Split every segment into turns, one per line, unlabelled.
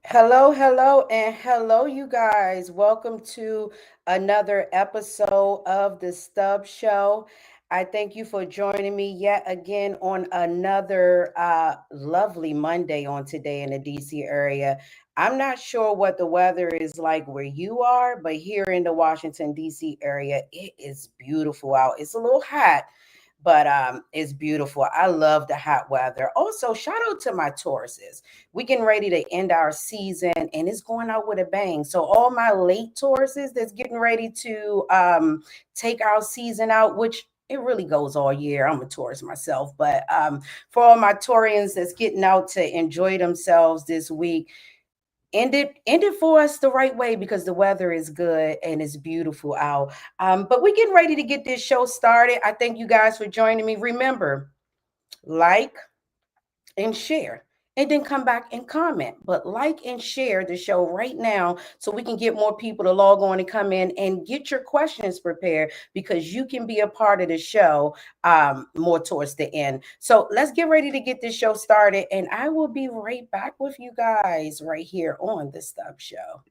And hello, you guys. Welcome to another episode of the Stubbs Show. I thank you for joining me yet again on another lovely Monday on today in the DC area. I'm not sure what the weather is like where you are, but here in the Washington, DC area, it is beautiful out. It's a little hot, but it's beautiful. I love the hot weather. Also, shout out to my Tauruses. We getting ready to end our season, and it's going out with a bang. So all my late Tauruses that's getting ready to take our season out, which it really goes all year. I'm a Taurus myself, but for all my Taurians that's getting out to enjoy themselves this week, end it for us the right way because the weather is good and it's beautiful out. But we're getting ready to get this show started. I thank you guys for joining me. Remember, like and share. And then come back and comment. But like and share the show right now so we can get more people to log on and come in and get your questions prepared because you can be a part of the show more towards the end. So let's get ready to get this show started. And I will be right back with you guys right here on the Stubbs Show.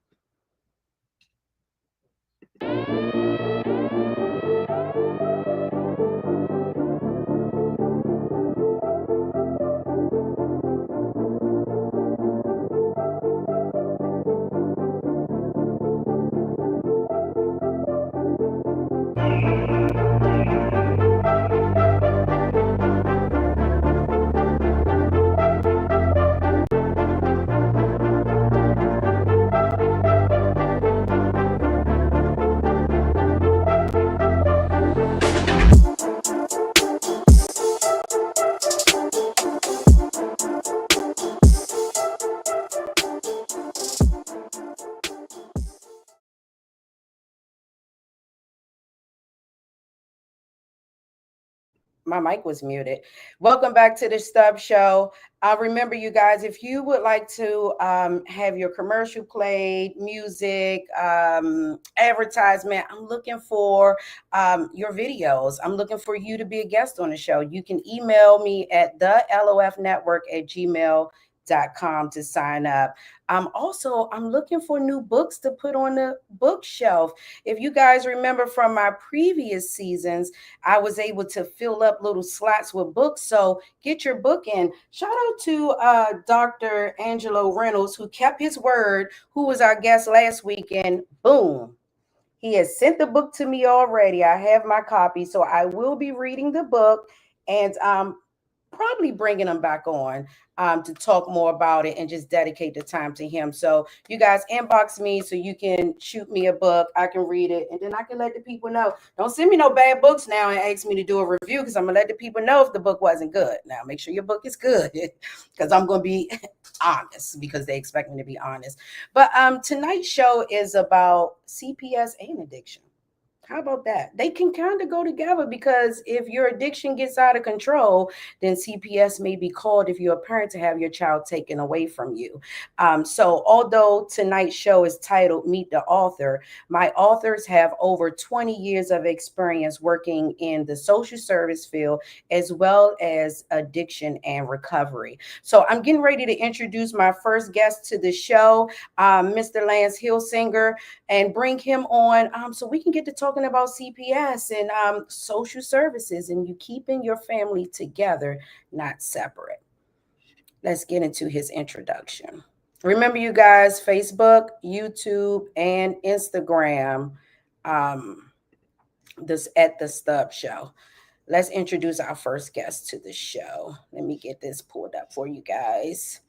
My mic was muted. Welcome back to the Stubbs Show. Remember, you guys, if you would like to have your commercial played, music, advertisement, I'm looking for your videos. I'm looking for you to be a guest on the show. You can email me at the lofnetwork at gmail.com to sign up. I'm looking for new books to put on the bookshelf. If you guys remember from my previous seasons, I was able to fill up little slots with books. So get your book in. Shout out to Dr. Angelo Reynolds, who kept his word, who was our guest last weekend. Boom. He has sent the book to me already. I have my copy. So I will be reading the book and probably bringing him back on to talk more about it and just dedicate the time to him. So you guys inbox me so you can shoot me a book. I can read it and then I can let the people know. Don't send me no bad books now and ask me to do a review because I'm going to let the people know if the book wasn't good. Now make sure your book is good because I'm going to be honest because they expect me to be honest. But tonight's show is about CPS and addiction. How about that? They can kind of go together because if your addiction gets out of control, then CPS may be called if you're a parent to have your child taken away from you. So, although tonight's show is titled Meet the Author, my authors have over 20 years of experience working in the social service field as well as addiction and recovery. So, I'm getting ready to introduce my first guest to the show, Mr. Lance Hillsinger, and bring him on so we can get to talking about CPS and social services and you keeping your family together, not separate. Let's get into his introduction. Remember, you guys, Facebook, YouTube, and Instagram, this at the Stubbs Show. Let's introduce our first guest to the show. Let me get this pulled up for you guys.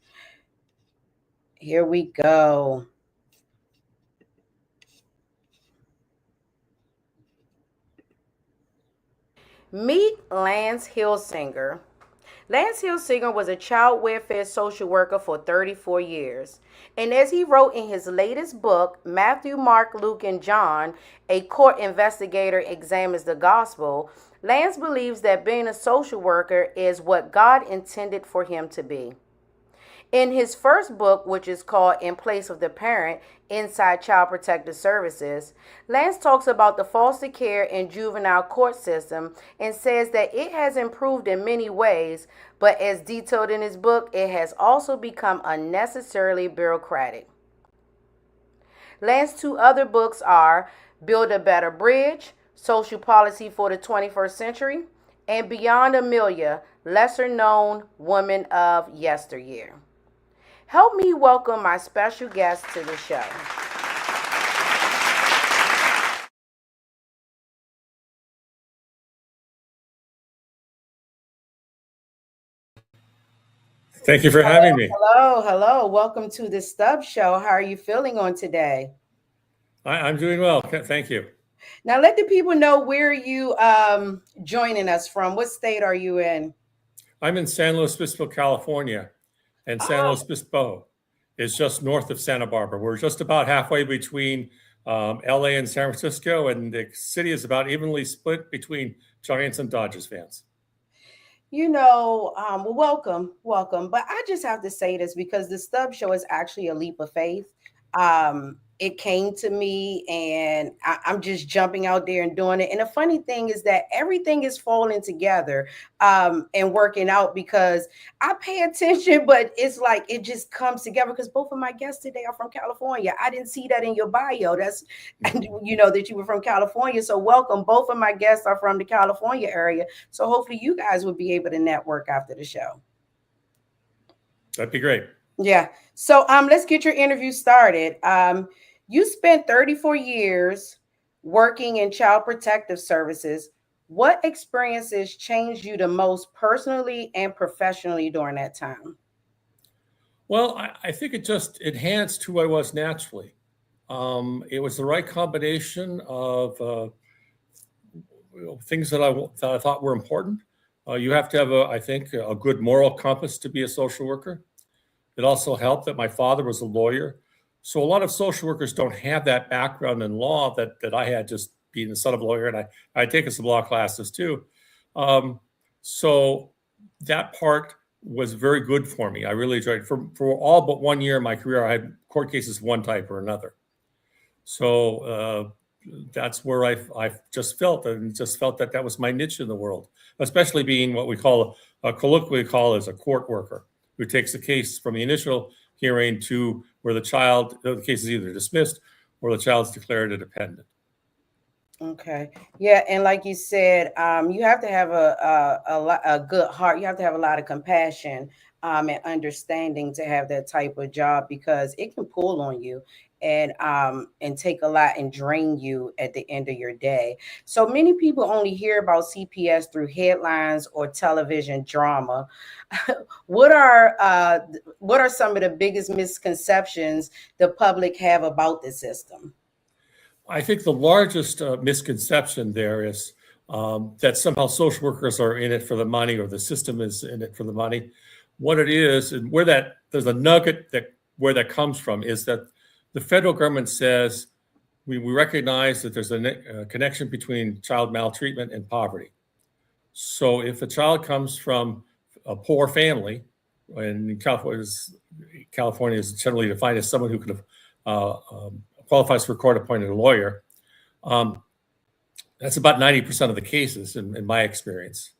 Here we go. Meet Lance Hillsinger. Lance Hillsinger was a child welfare social worker for 34 years. And as he wrote in his latest book, Matthew, Mark, Luke, and John, A Court Investigator Examines the Gospel, Lance believes that being a social worker is what God intended for him to be. In his first book, which is called In Place of the Parent, Inside Child Protective Services, Lance talks about the foster care and juvenile court system and says that it has improved in many ways, but as detailed in his book, it has also become unnecessarily bureaucratic. Lance's two other books are Build a Better Bridge, Social Policy for the 21st Century, and Beyond Amelia, Lesser Known Women of Yesteryear. Help me welcome my special guest to the show.
Thank you for having me.
Hello. Welcome to the Stubbs Show. How are you feeling on today?
I'm doing well. Thank you.
Now, let the people know where you joining us from. What state are you in?
I'm in San Luis Obispo, California, and San Luis Obispo is just north of Santa Barbara. We're just about halfway between LA and San Francisco, and the city is about evenly split between Giants and Dodgers fans.
Welcome. But I just have to say this because the Stubbs Show is actually a leap of faith. It came to me and I'm just jumping out there and doing it. And the funny thing is that everything is falling together and working out because I pay attention, but it's like it just comes together because both of my guests today are from California. I didn't see that in your bio. That's, that you were from California. So welcome. Both of my guests are from the California area. So hopefully you guys will be able to network after the show.
That'd be great.
Yeah. So let's get your interview started. You spent 34 years working in child protective services. What experiences changed you the most personally and professionally during that time?
Well, I think it just enhanced who I was naturally. It was the right combination of things that I thought were important. You have to have, I think, a good moral compass to be a social worker. It also helped that my father was a lawyer. So a lot of social workers don't have that background in law that I had, just being the son of a lawyer, and I had taken some law classes too. So that part was very good for me. I really enjoyed it. For all but 1 year in my career, I had court cases of one type or another. So that's where I just felt that that was my niche in the world, especially being what we colloquially call as a court worker, who takes the case from the initial hearing to where the case is either dismissed or the child's declared a dependent.
Okay. Yeah, and like you said, you have to have a good heart. You have to have a lot of compassion and understanding to have that type of job because it can pull on you and take a lot and drain you at the end of your day. So many people only hear about CPS through headlines or television drama. What are some of the biggest misconceptions the public have about the system?
I think the largest misconception there is that somehow social workers are in it for the money or the system is in it for the money. What it is, and there's a nugget where that comes from, is that the federal government says we recognize that there's a connection between child maltreatment and poverty. So if a child comes from a poor family, and California is generally defined as someone who could have qualifies for court-appointed lawyer, that's about 90% of the cases in my experience.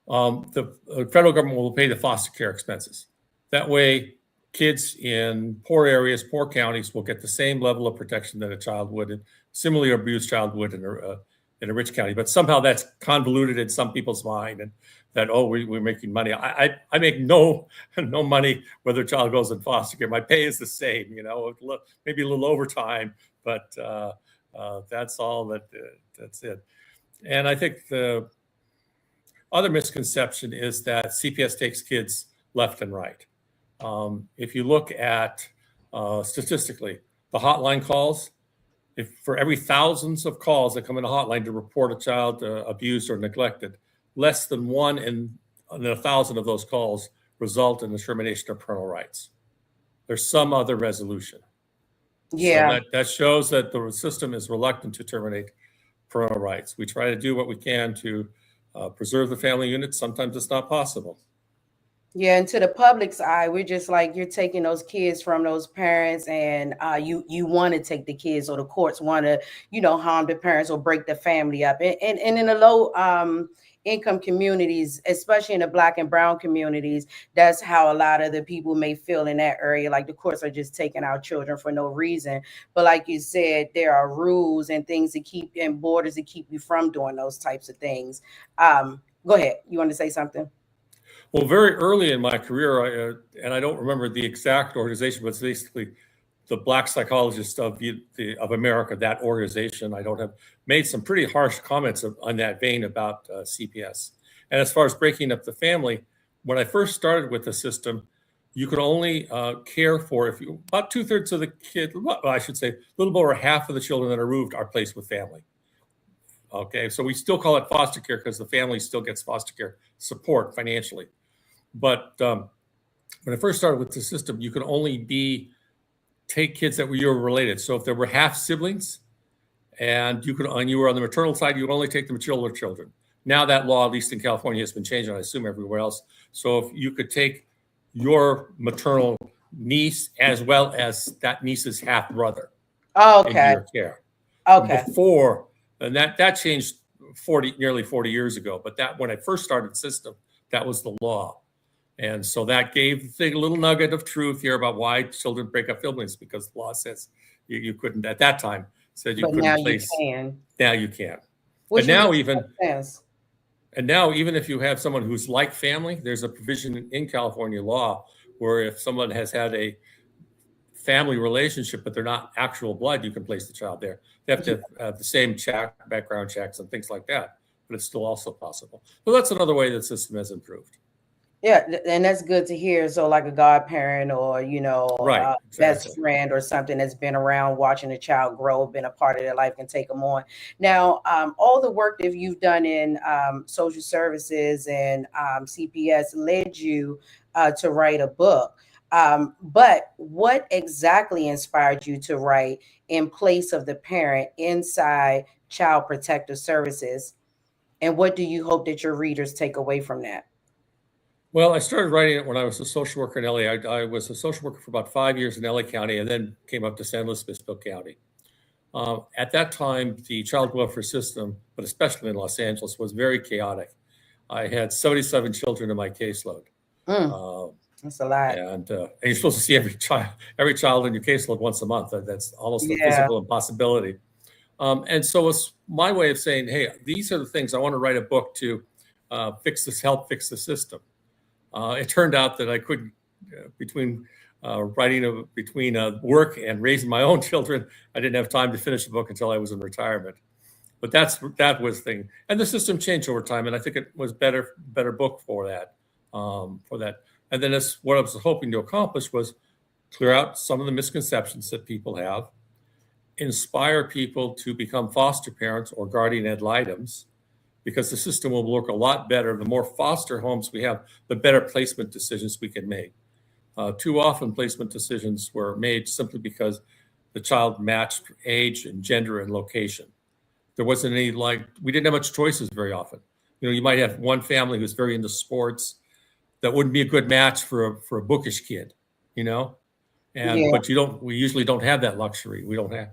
The federal government will pay the foster care expenses. That way, kids in poor areas, poor counties will get the same level of protection that a child would, and similarly abused child would in a rich county. But somehow that's convoluted in some people's mind, and that, we're making money. I make no money whether a child goes in foster care. My pay is the same, maybe a little overtime, but that's all. That's it. And I think the other misconception is that CPS takes kids left and right. If you look at statistically, the hotline calls, if for every thousands of calls that come in a hotline to report a child abused or neglected, less than 1 in 1,000 of those calls result in the termination of parental rights. There's some other resolution.
Yeah.
So that shows that the system is reluctant to terminate parental rights. We try to do what we can to preserve the family unit. Sometimes it's not possible.
Yeah, and to the public's eye, we're just like you're taking those kids from those parents, and you want to take the kids, or the courts want to, harm the parents or break the family up. And in the low income communities, especially in the Black and brown communities, that's how a lot of the people may feel in that area. Like the courts are just taking our children for no reason. But like you said, there are rules and things to keep and borders to keep you from doing those types of things. Go ahead. You want to say something?
Well, very early in my career, and I don't remember the exact organization, but it's basically the Black Psychologists of America, that organization. I don't have made some pretty harsh comments on that vein about CPS. And as far as breaking up the family, when I first started with the system, you could only care for about 2/3 of the kid. Well, I should say a little over half of the children that are removed are placed with family. Okay, so we still call it foster care because the family still gets foster care support financially. But when I first started with the system, you could only take kids that you were related. So if there were half siblings, and you were on the maternal side, you would only take the maternal children. Now that law, at least in California, has been changed, and I assume everywhere else. So if you could take your maternal niece as well as that niece's half brother into
Okay.
your care.
Okay.
Before, and that changed nearly 40 years ago. But that when I first started the system, that was the law. And so that gave the thing a little nugget of truth here about why children break up families, because the law says you couldn't at that time, said you
But
couldn't
now
place.
you can.
Now you can.
Which
And now
makes
even
sense.
and now even if you have someone who's like family, there's a provision in California law where if someone has had a family relationship but they're not actual blood, you can place the child there. They have to have the same background checks and things like that, but it's still also possible. So that's another way that the system has improved.
Yeah, and that's good to hear. So, like a godparent or
Right,
best
exactly.
friend or something that's been around watching a child grow, been a part of their life, can take them on. Now, all the work that you've done in social services and CPS led you to write a book. But what exactly inspired you to write In Place of the Parent inside Child Protective Services? And what do you hope that your readers take away from that?
Well, I started writing it when I was a social worker in LA. I was a social worker for about 5 years in LA County and then came up to San Luis Obispo County. At that time, the child welfare system, but especially in Los Angeles, was very chaotic. I had 77 children in my caseload.
Mm,
Uh,
that's a lot.
and you're supposed to see every child in your caseload once a month. That's almost a
Yeah.
physical impossibility. And so it's my way of saying, hey, these are the things I want to write a book to help fix the system. It turned out that I couldn't, between work and raising my own children, I didn't have time to finish the book until I was in retirement. But that was the thing, and the system changed over time, and I think it was better book for that. And then what I was hoping to accomplish was clear out some of the misconceptions that people have, inspire people to become foster parents or guardian ad litems, because the system will work a lot better. The more foster homes we have, the better placement decisions we can make. Too often, placement decisions were made simply because the child matched age and gender and location. There wasn't we didn't have much choices very often. You might have one family who's very into sports that wouldn't be a good match for a bookish kid,
Yeah.
but we usually don't have that luxury. We don't have,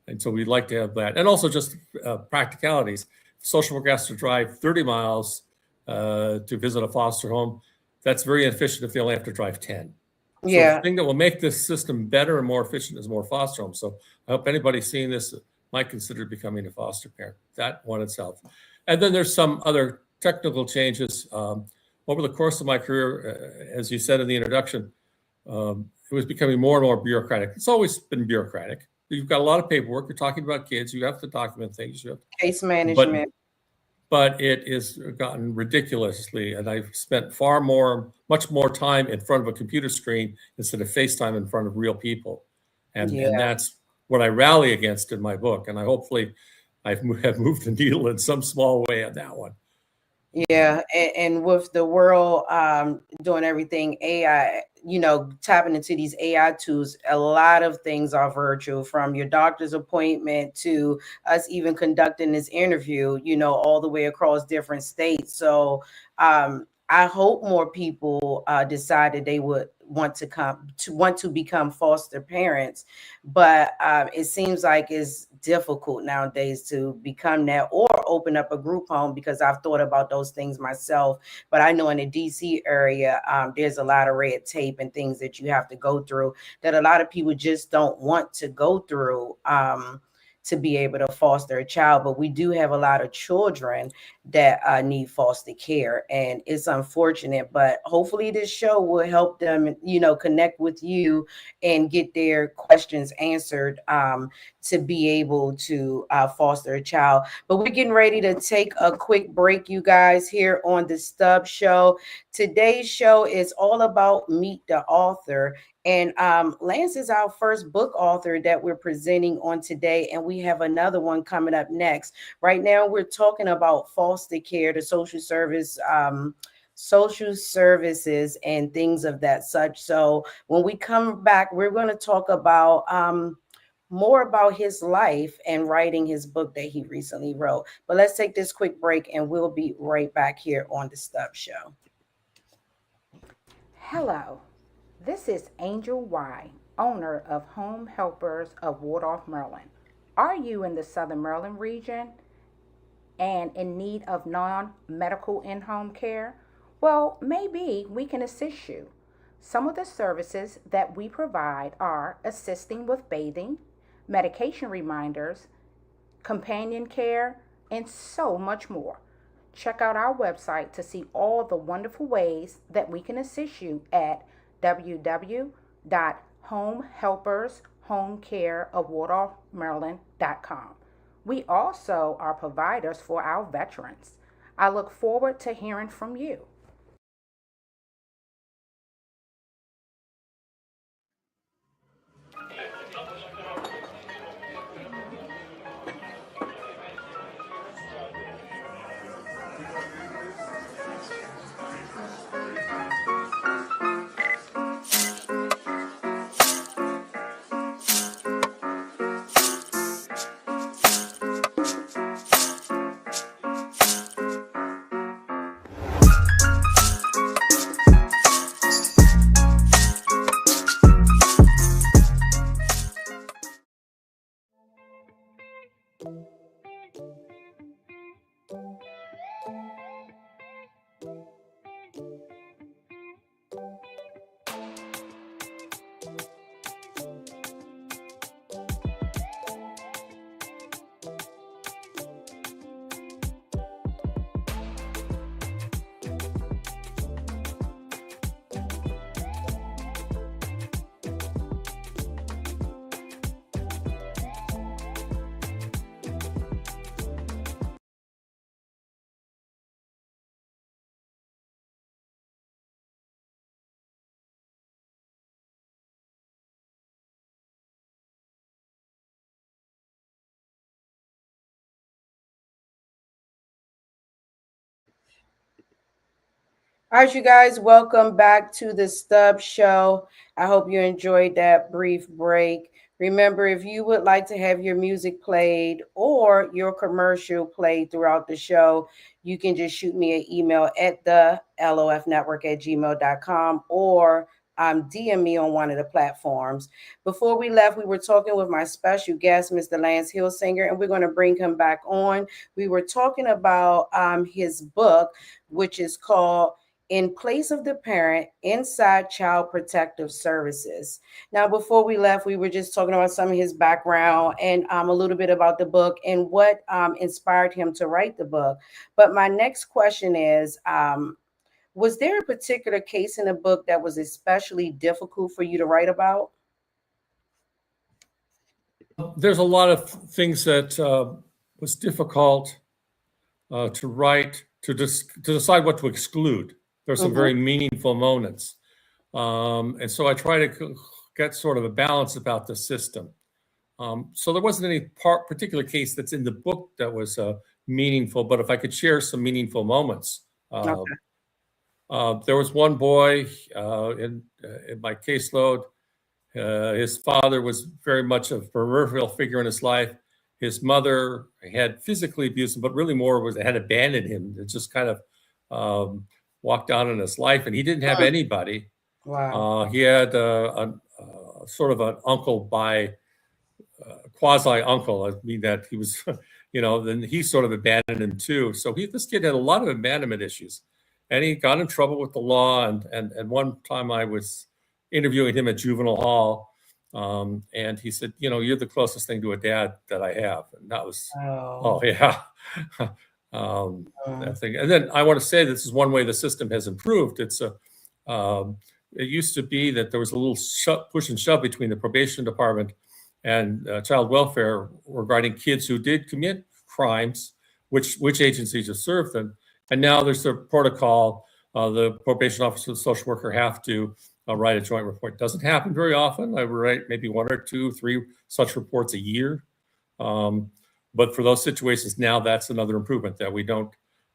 and so we'd like to have that. And also just practicalities. Social worker has to drive 30 miles to visit a foster home. That's very inefficient if they only have to drive 10. So
Yeah.
the thing that will make this system better and more efficient is more foster homes. So I hope anybody seeing this might consider becoming a foster parent, that one itself. And then there's some other technical changes. Over the course of my career, as you said in the introduction, it was becoming more and more bureaucratic. It's always been bureaucratic. You've got a lot of paperwork. You're talking about kids. You have to document things.
Case management.
But it has gotten ridiculously, and I've spent much more time in front of a computer screen instead of FaceTime in front of real people. And that's what I rally against in my book. And I hopefully have moved the needle in some small way on that one.
Yeah, and with the world doing everything AI, tapping into these AI tools, a lot of things are virtual, from your doctor's appointment to us even conducting this interview, all the way across different states. So I hope more people decided they would want to become foster parents, but it seems like it's difficult nowadays to become that or open up a group home, because I've thought about those things myself. But I know in the DC area, there's a lot of red tape and things that you have to go through that a lot of people just don't want to go through. To be able to foster a child, but we do have a lot of children that need foster care, and it's unfortunate, but hopefully this show will help them, connect with you and get their questions answered, to be able to foster a child. But we're getting ready to take a quick break, you guys, here on the Stubbs Show. Today's show is all about Meet the Author. And Lance is our first book author that we're presenting on today, and we have another one coming up next. Right now, we're talking about foster care, the social services, and things of that such. So when we come back, we're going to talk about more about his life and writing his book that he recently wrote. But let's take this quick break, and we'll be right back here on the Stubbs Show.
Hello. This is Angel Y, owner of Home Helpers of Waldorf, Maryland. Are you in the Southern Maryland region and in need of non-medical in-home care? Well, maybe we can assist you. Some of the services that we provide are assisting with bathing, medication reminders, companion care, and so much more. Check out our website to see all the wonderful ways that we can assist you at www.homehelpershomecareofwaldorfmaryland.com. We also are providers for our veterans. I look forward to hearing from you.
All right, you guys, welcome back to the Stubbs Show. I hope you enjoyed that brief break. Remember, if you would like to have your music played or your commercial played throughout the show, you can just shoot me an email at the lofnetwork@gmail.com or DM me on one of the platforms. Before we left, we were talking with my special guest, Mr. Lance Hillsinger, and we're going to bring him back on. We were talking about his book, which is called In Place of the Parent, Inside Child Protective Services. Now, before we left, we were just talking about some of his background and a little bit about the book and what inspired him to write the book. But my next question is, was there a particular case in the book that was especially difficult for you to write about?
There's a lot of things that was difficult to write, to decide what to exclude. There's some very meaningful moments. And so I try to get sort of a balance about the system. So there wasn't any particular case that's in the book that was meaningful, but if I could share some meaningful moments. There was one boy in my caseload. His father was very much a peripheral figure in his life. His mother had physically abused him, but really more had abandoned him. It just kind of walked down in his life, and he didn't have anybody.
Wow.
He had sort of an uncle by quasi uncle. I mean that he was, then he sort of abandoned him too. So this kid had a lot of abandonment issues, and he got in trouble with the law. And one time I was interviewing him at juvenile hall, and he said, you're the closest thing to a dad that I have, and that was, oh yeah. That thing. And then I want to say this is one way the system has improved. It used to be that there was a little push and shove between the probation department and child welfare regarding kids who did commit crimes, which agencies have served them. And now there's a protocol. The probation officer and the social worker have to write a joint report. It doesn't happen very often. I write maybe 1 or 2, 3 such reports a year. But for those situations now, that's another improvement that we don't,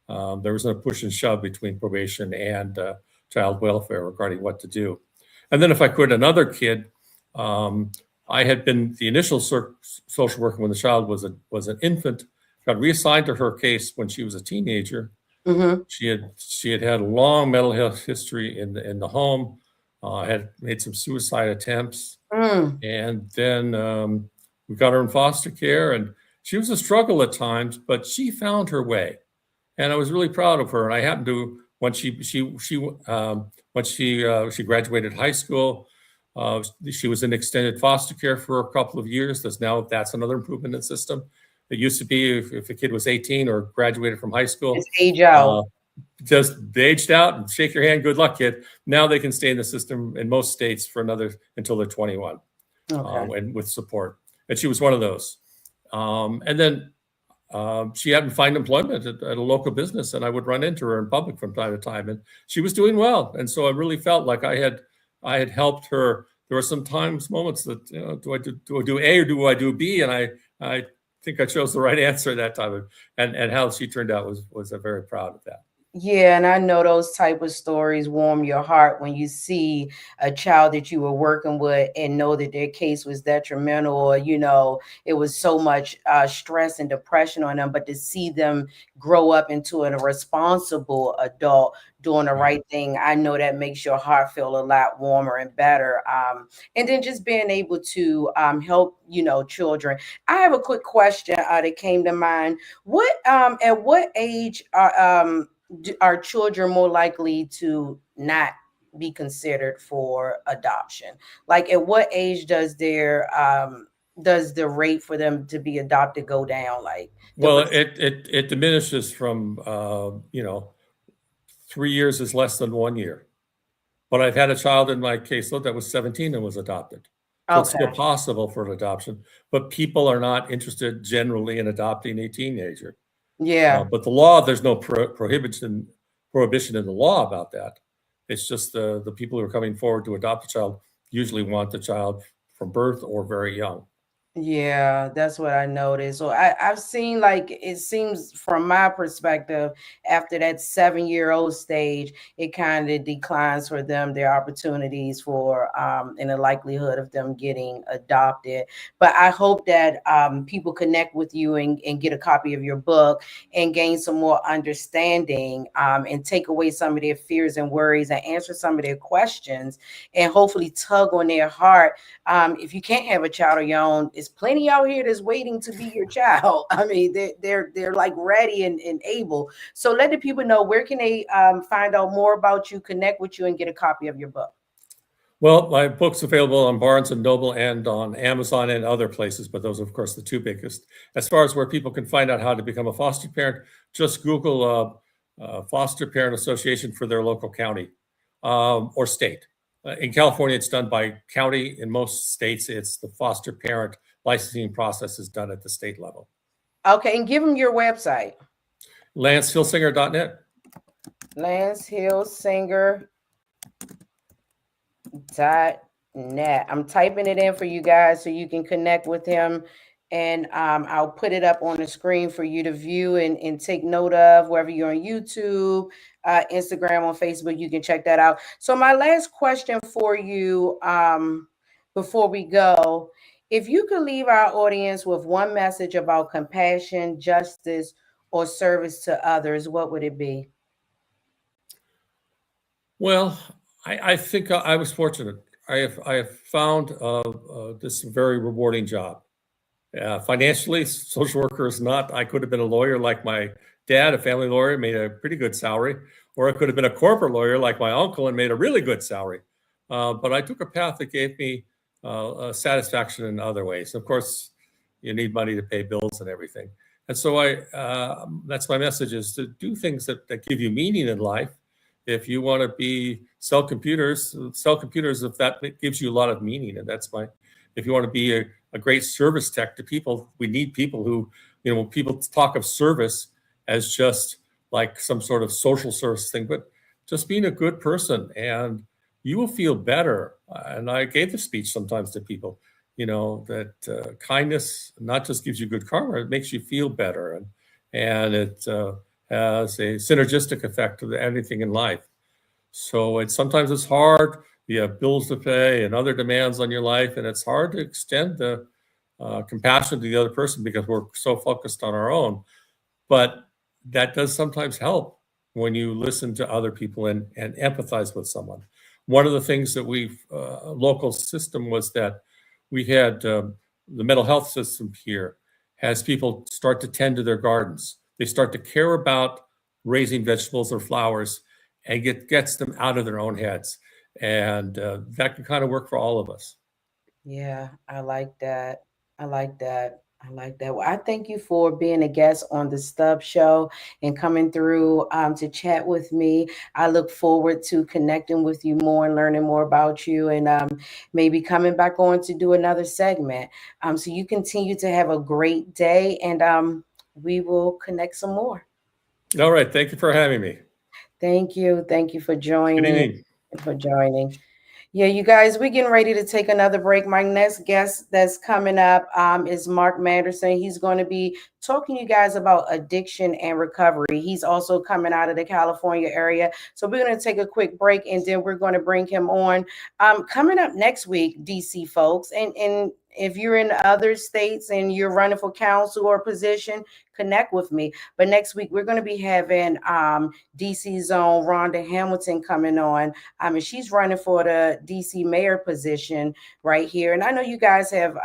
there was no push and shove between probation and child welfare regarding what to do. And then if I could, another kid, I had been the initial social worker when the child was an infant, got reassigned to her case when she was a teenager.
Mm-hmm.
She had a long mental health history in the home, had made some suicide attempts, and then we got her in foster care, and she was a struggle at times, but she found her way, and I was really proud of her. And I happened to when she graduated high school. She was in extended foster care for a couple of years. That's another improvement in the system. It used to be if a kid was 18 or graduated from high school,
it's age out.
Just they aged out and shake your hand, good luck, kid. Now they can stay in the system in most states for until they're 21, and with support. And she was one of those. And then she hadn't found employment at a local business, and I would run into her in public from time to time, and she was doing well. And so I really felt like I had helped her. There were some moments that, do I do A or do I do B? And I think I chose the right answer that time. And how she turned out was very proud of that.
Yeah, and I know those type of stories warm your heart when you see a child that you were working with and know that their case was detrimental, or it was so much stress and depression on them, but to see them grow up into a responsible adult doing the right thing, I know that makes your heart feel a lot warmer and better. And then just being able to help children. I have a quick question that came to mind. At what age are children more likely to not be considered for adoption? Like, at what age does the rate for them to be adopted go down?
Well, it diminishes from 3 years is less than 1 year. But I've had a child in my caseload that was 17 and was adopted. So it's still possible for an adoption, but people are not interested generally in adopting a teenager.
Yeah.
But the law, there's no prohibition in the law about that. It's just the people who are coming forward to adopt a child usually want the child from birth or very young.
Yeah, that's what I noticed. So I've seen, it seems from my perspective, after that 7-year-old stage, it kind of declines for them, their opportunities for and the likelihood of them getting adopted. But I hope that people connect with you and get a copy of your book and gain some more understanding and take away some of their fears and worries and answer some of their questions and hopefully tug on their heart. If you can't have a child of your own, there's plenty out here that's waiting to be your child. I mean, they're like ready and able. So let the people know, where can they find out more about you, connect with you, and get a copy of your book?
Well, my book's available on Barnes & Noble and on Amazon and other places, but those are, of course, the two biggest. As far as where people can find out how to become a foster parent, just Google Foster Parent Association for their local county or state. In California, it's done by county. In most states, it's the foster parent licensing process is done at the state level.
Okay, and give them your website.
LanceHillsinger.net.
LanceHillsinger.net. I'm typing it in for you guys so you can connect with him. And I'll put it up on the screen for you to view and take note of, wherever you're on YouTube, Instagram, on Facebook. You can check that out. So my last question for you before we go, if you could leave our audience with one message about compassion, justice, or service to others, what would it be?
Well, I think I was fortunate. I have found this very rewarding job. Financially, social worker is not. I could have been a lawyer like my dad, a family lawyer, made a pretty good salary, or I could have been a corporate lawyer like my uncle and made a really good salary. But I took a path that gave me satisfaction in other ways. Of course, you need money to pay bills and everything. And so that's my message, is to do things that give you meaning in life. If you want to sell computers if that gives you a lot of meaning. And if you want to be a great service tech to people, we need people who, when people talk of service as just like some sort of social service thing, but just being a good person, and you will feel better. And I gave the speech sometimes to people, that kindness not just gives you good karma, it makes you feel better. And it has a synergistic effect to anything in life. So sometimes it's hard. You have bills to pay and other demands on your life, and it's hard to extend the compassion to the other person because we're so focused on our own. But that does sometimes help when you listen to other people and empathize with someone. One of the things that local system was that we had the mental health system here has people start to tend to their gardens. They start to care about raising vegetables or flowers, and gets them out of their own heads. And that can kind of work for all of us.
Yeah, I like that. I like that. I like that. Well, I thank you for being a guest on the Stubbs Show and coming through to chat with me. I look forward to connecting with you more and learning more about you, and maybe coming back on to do another segment. So you continue to have a great day, and we will connect some more.
All right. Thank you for having me.
Thank you. Thank you for
Good
joining.
evening.
For joining. Yeah, you guys, we're getting ready to take another break. My next guest that's coming up is Mark Manderson. He's going to be talking to you guys about addiction and recovery. He's also coming out of the California area. So we're going to take a quick break, and then we're going to bring him on. Coming up next week, DC folks, and if you're in other states and you're running for council or position, connect with me. But next week, we're going to be having DC's own Rhonda Hamilton coming on. And she's running for the DC mayor position right here. And I know you guys have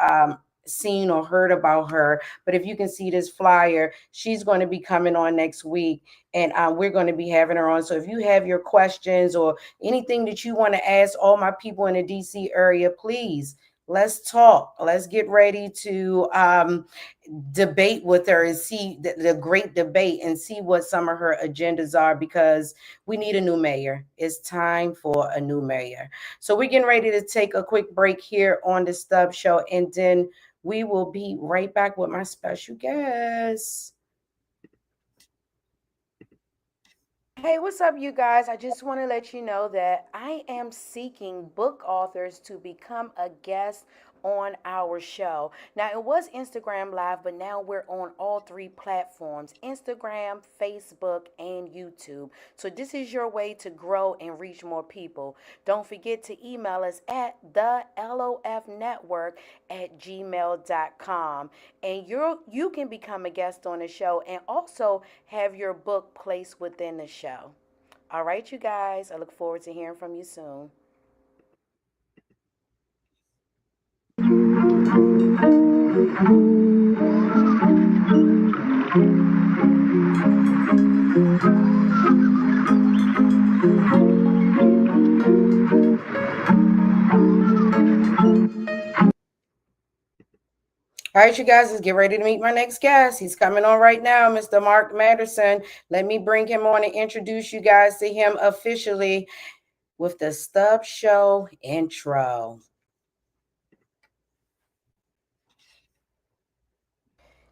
seen or heard about her, but if you can see this flyer, she's going to be coming on next week, and we're going to be having her on. So if you have your questions or anything that you want to ask all my people in the DC area, please, let's talk. Let's get ready to debate with her and see the great debate and see what some of her agendas are, because we need a new mayor. It's time for a new mayor. So we're getting ready to take a quick break here on the Stubbs Show, and then we will be right back with my special guest. Hey, what's up, you guys? I just want to let you know that I am seeking book authors to become a guest on our show. Now, it was Instagram Live, but now we're on all three platforms: Instagram, Facebook, and YouTube. So this is your way to grow and reach more people. Don't forget to email us at thelofnetwork@gmail.com. And you can become a guest on the show and also have your book placed within the show. All right, you guys, I look forward to hearing from you soon. All right, you guys, let's get ready to meet my next guest. He's coming on right now, Mr. Mark Manderson. Let me bring him on and introduce you guys to him officially with the Stubbs Show intro.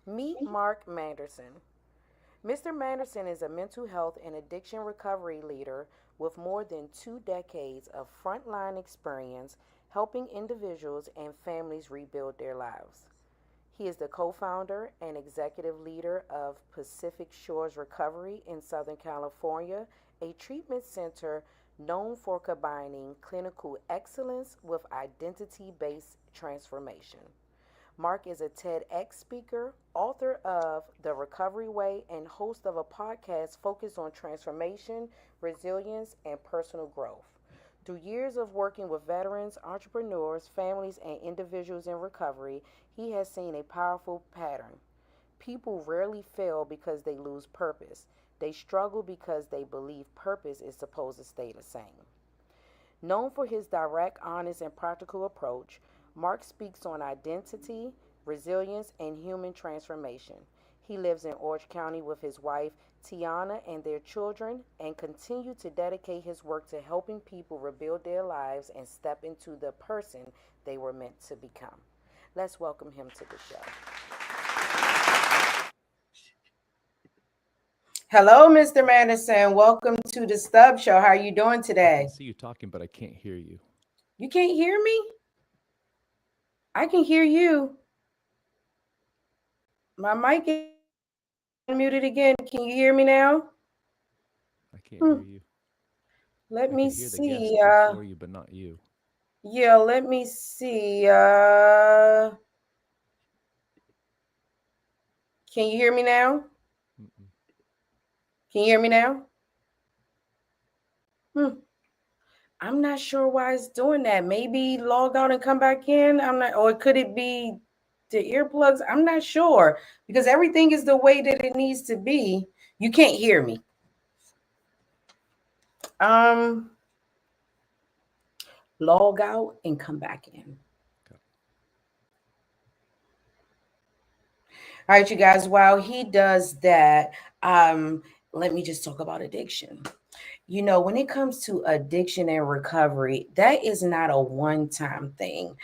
Meet Mark Manderson. Mr. Manderson is a mental health and addiction recovery leader with more than 2 decades of frontline experience helping individuals and families rebuild their lives. He is the co-founder and executive leader of Pacific Shores Recovery in Southern California, a treatment center known for combining clinical excellence with identity-based transformation. Mark is a TEDx speaker, author of The Recovery Way, and host of a podcast focused on transformation, resilience, and personal growth. Through years of working with veterans, entrepreneurs, families, and individuals in recovery, he has seen a powerful pattern. People rarely fail because they lose purpose. They struggle because they believe purpose is supposed to stay the same. Known for his direct, honest, and practical approach, Mark speaks on identity, resilience, and human transformation. He lives in Orange County with his wife, Tiana, and their children, and continues to dedicate his work to helping people rebuild their lives and step into the person they were meant to become. Let's welcome him to the show. Hello, Mr. Madison. Welcome to the Stubbs Show. How are you doing
I
today?
can see you talking, but I can't hear you.
You can't hear me? I can hear you. My mic is muted again. Can you hear me now?
I can't hear you.
Let
I
me
can hear the
see.
guests before you, but not you.
Yeah, let me see. Can you hear me now?
Mm-mm.
Can you hear me now? I'm not sure why it's doing that. Maybe log out and come back in. I'm not, or could it be the earplugs? I'm not sure because everything is the way that it needs to be. You can't hear me. Um, Log out and come back in.
Okay.
All right, you guys. While he does that, let me just talk about addiction. You know, when it comes to addiction and recovery, that is not a one-time thing.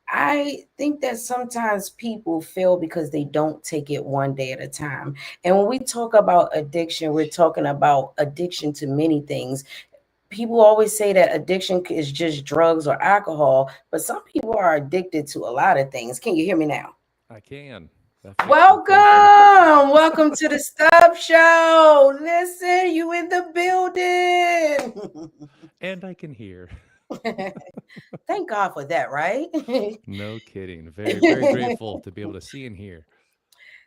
I think that sometimes people fail because they don't take it one day at a time. And when we talk about addiction, we're talking about addiction to many things. People always say that addiction is just drugs or alcohol, but some people are addicted to a lot of things. Can you hear me now?
I can. That fixed it. Thank you.
Welcome to the Stubbs Show. Listen, you in the building.
And I can hear.
Thank God for that, right?
No kidding. Very, very grateful to be able to see and hear.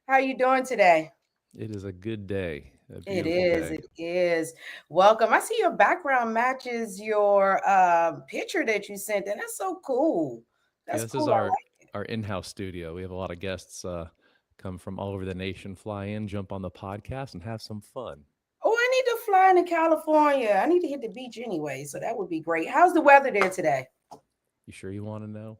How you doing today?
It is a good day, a
It
beautiful
is.
day.
It is. Welcome. I see your background matches your picture that you sent, and that's so cool.
Yeah,
That's
this is
cool. I like it.
our in-house studio. We have a lot of guests come from all over the nation, fly in, jump on the podcast, and have some fun.
Oh, I need to fly into California. I need to hit the beach anyway, so that would be great. How's the weather there today?
You sure you want to know?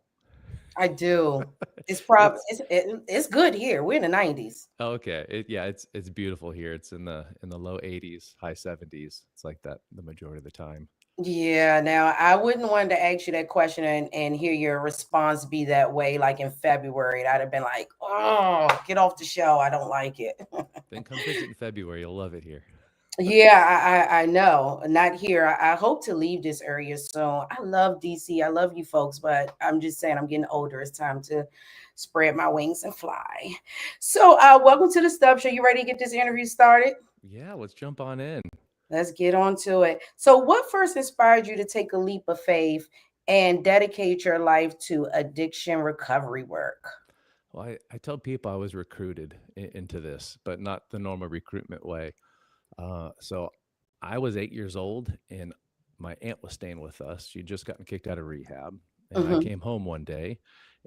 I do. It's probably
It's
it's good here. We're in the 90s.
okay. Yeah, it's beautiful here. It's in the low 80s, high 70s. It's like that the majority of the time.
Yeah, now I wouldn't want to ask you that question and hear your response be that way, like in February. I'd have been like, oh, get off the show. I don't like it.
Then come visit in February. You'll love it here.
Yeah, I know. Not here. I hope to leave this area soon. I love DC. I love you folks, but I'm just saying I'm getting older. It's time to spread my wings and fly. So welcome to the Stubbs Show. You ready to get this interview started?
Yeah, let's jump on in.
Let's get on to it. So, what first inspired you to take a leap of faith and dedicate your life to addiction recovery work?
Well, I tell people I was recruited into this, but not the normal recruitment way. So I was 8 years old, and my aunt was staying with us. She'd just gotten kicked out of rehab, and I
Hmm.
came home one day,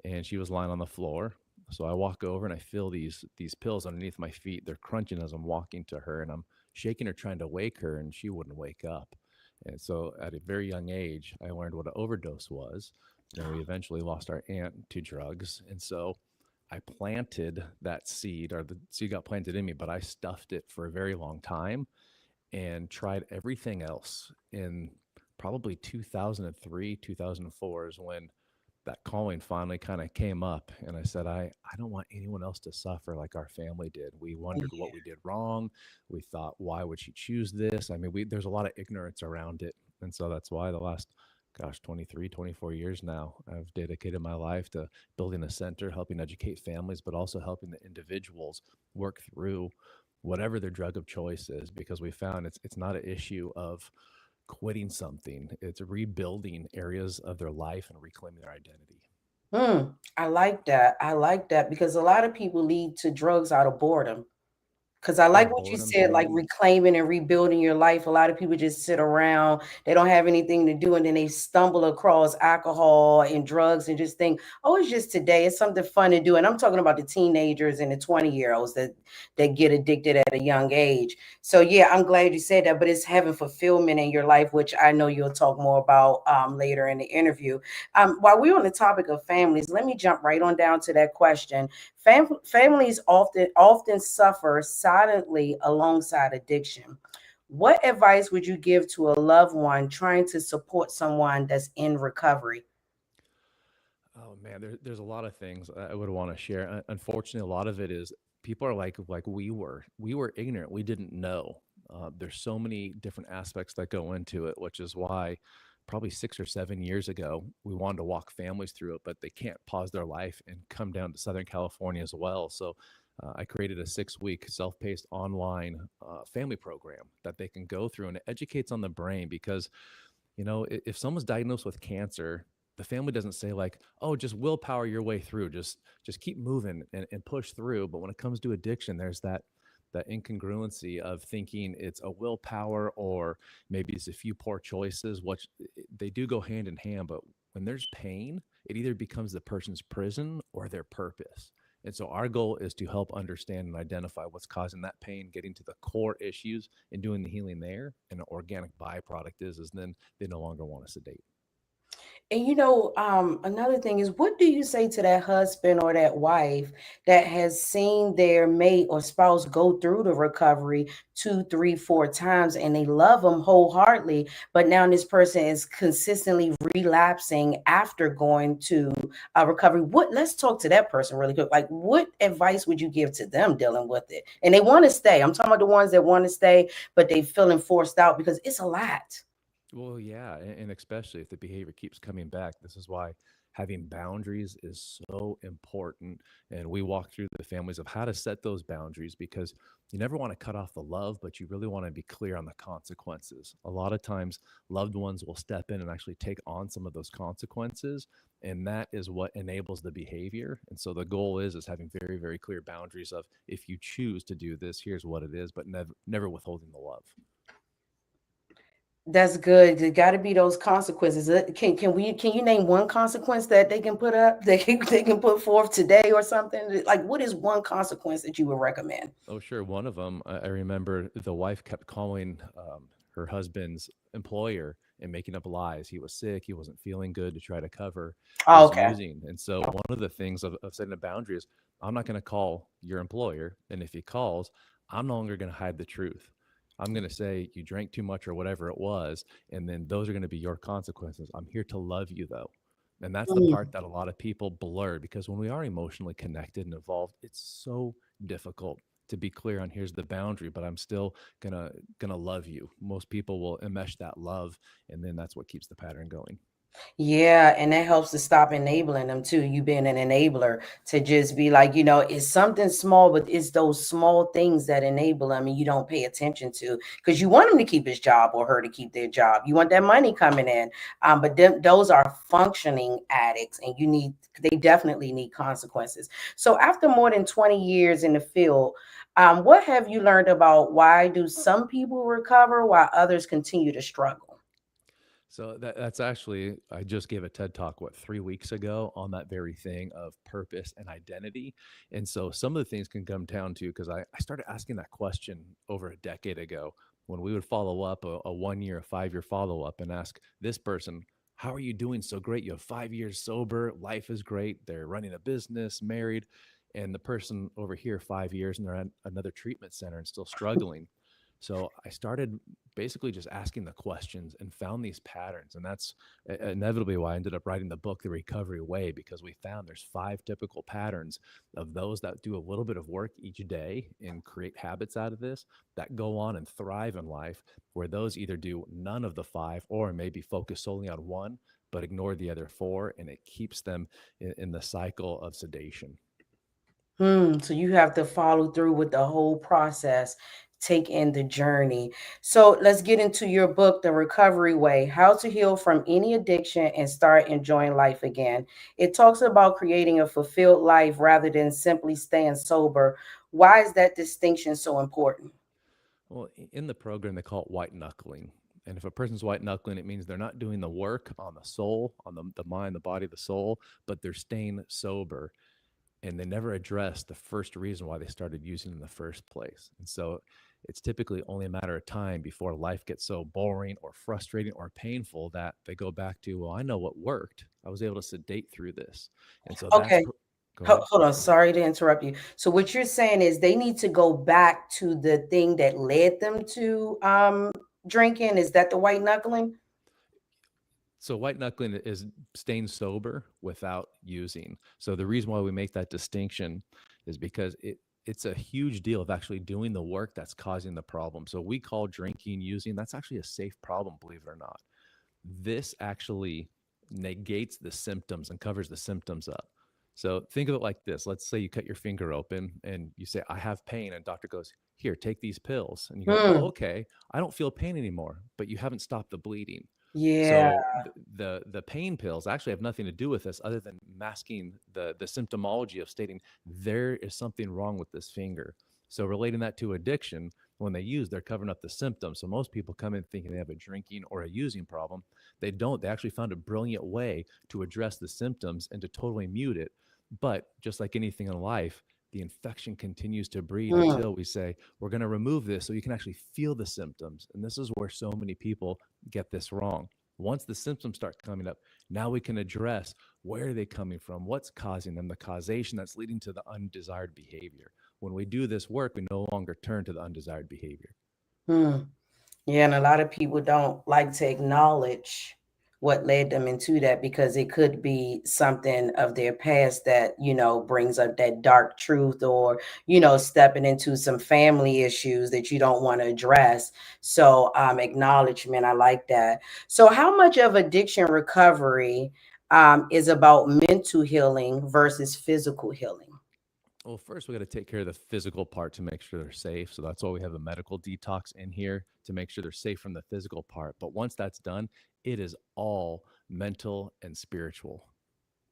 and she was lying on the floor. So I walk over and I feel these pills underneath my feet. They're crunching as I'm walking to her, and I'm shaking her, trying to wake her, and she wouldn't wake up. And so at a very young age, I learned what an overdose was. Then we eventually lost our aunt to drugs, and so I planted that seed, or the seed got planted in me, but I stuffed it for a very long time and tried everything else. In probably 2003, 2004 is when that calling finally kind of came up. And I said, I don't want anyone else to suffer like our family did. We wondered what we did wrong. We thought, why would she choose this? I mean, there's a lot of ignorance around it. And so that's why the last, gosh, 23, 24 years now, I've dedicated my life to building a center, helping educate families, but also helping the individuals work through whatever their drug of choice is, because we found it's not an issue of quitting something. It's rebuilding areas of their life and reclaiming their identity.
I like that. I like that because a lot of people lead to drugs out of boredom. Because I
Yeah,
like what you
boredom,
said, like
greed.
reclaiming and rebuilding your life. A lot of people just sit around, they don't have anything to do, and then they stumble across alcohol and drugs and just think, oh, it's just today. It's something fun to do. And I'm talking about the teenagers and the 20-year-olds that get addicted at a young age. So yeah, I'm glad you said that, but it's having fulfillment in your life, which I know you'll talk more about later in the interview. While we're on the topic of families, let me jump right on down to that question. Families often suffer silently alongside addiction. What advice would you give to a loved one trying to support someone that's in recovery?
Oh man, there's a lot of things I would want to share. Unfortunately, a lot of it is people are like we were. We were ignorant. We didn't know. There's so many different aspects that go into it, which is why probably 6 or 7 years ago we wanted to walk families through it, but they can't pause their life and come down to Southern California as well. So I created a 6-week self-paced online family program that they can go through, and it educates on the brain because if someone's diagnosed with cancer, the family doesn't say like, oh, just willpower your way through, just keep moving and push through. But when it comes to addiction, there's that incongruency of thinking it's a willpower or maybe it's a few poor choices, which they do go hand in hand. But when there's pain, it either becomes the person's prison or their purpose. And so our goal is to help understand and identify what's causing that pain, getting to the core issues and doing the healing there. And an organic byproduct is then they no longer want to sedate.
And another thing is, what do you say to that husband or that wife that has seen their mate or spouse go through the recovery two, three, four times and they love them wholeheartedly, but now this person is consistently relapsing after going to a recovery? Let's talk to that person really quick. Like, what advice would you give to them dealing with it? And they want to stay. I'm talking about the ones that want to stay, but they feeling forced out because it's a lot.
Well, yeah, and especially if the behavior keeps coming back, this is why having boundaries is so important. And we walk through the families of how to set those boundaries because you never want to cut off the love, but you really want to be clear on the consequences. A lot of times, loved ones will step in and actually take on some of those consequences, and that is what enables the behavior. And so the goal is having very, very clear boundaries of if you choose to do this, here's what it is, but never withholding the love.
That's good. There got to be those consequences. Can you name one consequence that they can put up? They can put forth today or something. Like, what is one consequence that you would recommend?
Oh, sure. One of them, I remember the wife kept calling her husband's employer and making up lies. He was sick. He wasn't feeling good to try to cover
Oh,
his
okay.
using. And so, one of the things of setting a boundary is I'm not going to call your employer. And if he calls, I'm no longer going to hide the truth. I'm going to say you drank too much or whatever it was. And then those are going to be your consequences. I'm here to love you, though. And that's the
Mm.
part that a lot of people blur because when we are emotionally connected and involved, it's so difficult to be clear on here's the boundary, but I'm still gonna love you. Most people will enmesh that love, and then that's what keeps the pattern going.
Yeah, and that helps to stop enabling them too. You being an enabler to just be like, it's something small, but it's those small things that enable them and you don't pay attention to because you want him to keep his job or her to keep their job. You want that money coming in. But those are functioning addicts and they definitely need consequences. So after more than 20 years in the field, what have you learned about why do some people recover while others continue to struggle?
So that's actually I just gave a TED talk 3 weeks ago on that very thing of purpose and identity. And so some of the things can come down to because I started asking that question over a decade ago when we would follow up a 1 year, a 5 year follow up and ask this person, how are you doing so great? You have 5 years sober, life is great, they're running a business, married, and the person over here 5 years and they're at another treatment center and still struggling. So I started basically just asking the questions and found these patterns. And that's inevitably why I ended up writing the book, The Recovery Way, because we found there's 5 typical patterns of those that do a little bit of work each day and create habits out of this that go on and thrive in life, where those either do none of the 5 or maybe focus solely on one, but ignore the other 4. And it keeps them in the cycle of sedation.
So you have to follow through with the whole process take in the journey. So let's get into your book, The Recovery Way: How to Heal from Any Addiction and Start Enjoying Life Again. It talks about creating a fulfilled life rather than simply staying sober. Why is that distinction so important?
Well, in the program, they call it white knuckling. And if a person's white knuckling, it means they're not doing the work on the soul, on the mind, the body, the soul, but they're staying sober. And they never address the first reason why they started using in the first place. And so it's typically only a matter of time before life gets so boring or frustrating or painful that they go back to, well, I know what worked. I was able to sedate through this. And so
Okay.
go ahead.
Hold on. Sorry to interrupt you. So what you're saying is they need to go back to the thing that led them to drinking. Is that the white knuckling?
So white knuckling is staying sober without using. So the reason why we make that distinction is because it's a huge deal of actually doing the work that's causing the problem. So we call drinking, using, that's actually a safe problem, believe it or not. This actually negates the symptoms and covers the symptoms up. So think of it like this. Let's say you cut your finger open and you say, I have pain. And doctor goes, here, take these pills. And you go, oh,
Hmm.
okay. I don't feel pain anymore, but you haven't stopped the bleeding.
Yeah.
So the pain pills actually have nothing to do with this other than masking the symptomology of stating there is something wrong with this finger. So relating that to addiction, when they use, they're covering up the symptoms. So most people come in thinking they have a drinking or a using problem. They don't. They actually found a brilliant way to address the symptoms and to totally mute it. But just like anything in life, the infection continues to breed
Hmm.
until we say, we're going to remove this so you can actually feel the symptoms. And this is where so many people get this wrong. Once the symptoms start coming up, now we can address where are they coming from, what's causing them, the causation that's leading to the undesired behavior. When we do this work, we no longer turn to the undesired behavior.
Hmm. Yeah, and a lot of people don't like to acknowledge what led them into that because it could be something of their past that, brings up that dark truth, or, stepping into some family issues that you don't want to address. So, acknowledgement, I like that. So, how much of addiction recovery is about mental healing versus physical healing?
Well, first, we got to take care of the physical part to make sure they're safe. So that's why we have a medical detox in here to make sure they're safe from the physical part. But once that's done, it is all mental and spiritual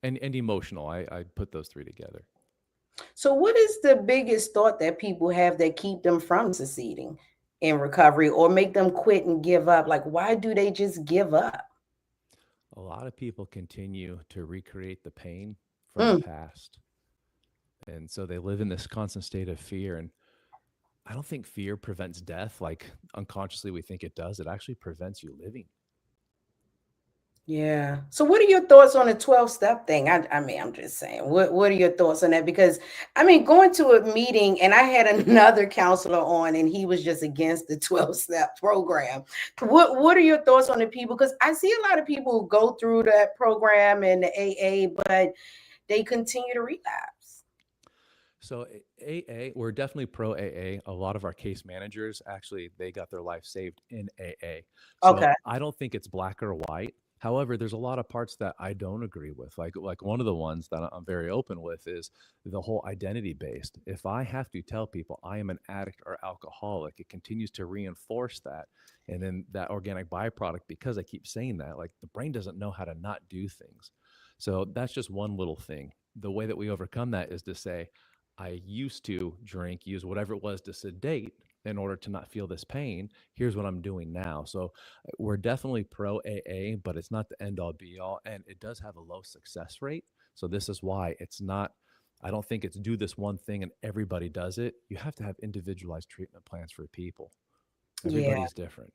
and emotional. I put those three together.
So, what is the biggest thought that people have that keep them from succeeding in recovery or make them quit and give up? Like, why do they just give up?
A lot of people continue to recreate the pain from the
Mm,
past. And so they live in this constant state of fear. And I don't think fear prevents death like unconsciously we think it does. It actually prevents you living.
yeah. So, what are your thoughts on the 12-step thing? I mean, I'm just saying, what are your thoughts on that? Because, I mean, going to a meeting and I had another counselor on and he was just against the 12-step program. What are your thoughts on the people? Because I see a lot of people who go through that program and the AA, but they continue to relapse.
So AA, we're definitely pro AA. A lot of our case managers actually they got their life saved in AA. So
Okay.
I don't think it's black or white. However, there's a lot of parts that I don't agree with. Like one of the ones that I'm very open with is the whole identity based. If I have to tell people I am an addict or alcoholic, it continues to reinforce that. And then that organic byproduct, because I keep saying that, like the brain doesn't know how to not do things. So that's just one little thing. The way that we overcome that is to say, I used to drink, use whatever it was to sedate in order to not feel this pain. Here's what I'm doing now. So we're definitely pro AA, but it's not the end all be all. And it does have a low success rate. So this is why it's not, I don't think it's do this one thing and everybody does it. You have to have individualized treatment plans for people.
Yeah.
Everybody's different.